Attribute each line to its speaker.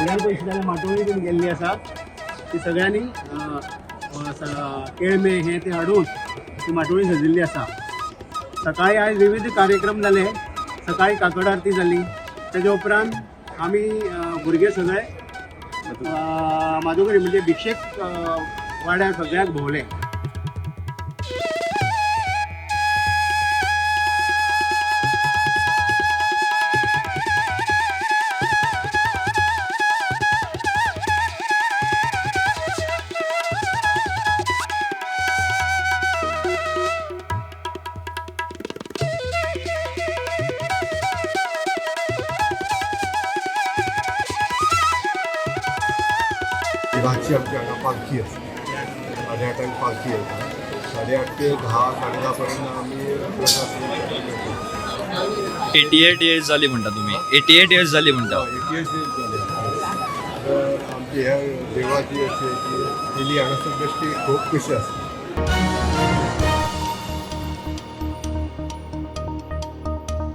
Speaker 1: सगळ्यांक पयशे जाल्यार माटोळी बीन गेल्ली आसा ती सगळ्यांनी केळमे हे ते हाडून ती माटोळी सजिल्ली आसा. सकाळी आयज विविध कार्यक्रम जाले. सकाळी काकड आरती जाली. तेजे उपरांत आमी भुरगे सगळे माधुकरी म्हणजे भिक्षेक वाड्यार सगळ्याक भोवले.
Speaker 2: रातची आमची हांगा पालखी आसा. 8:30 पालखी येता. 8:30 ते 10-10:30 आमी प्रसाद
Speaker 3: 88 इयर्स जाली म्हणटा तुम्ही. 88 इयर्स जाली म्हणटा.
Speaker 2: 88 जाले. तर आमची ह्या देवाची अशी की पयलीं हांगासर बेश्टी खूब कशी आसता.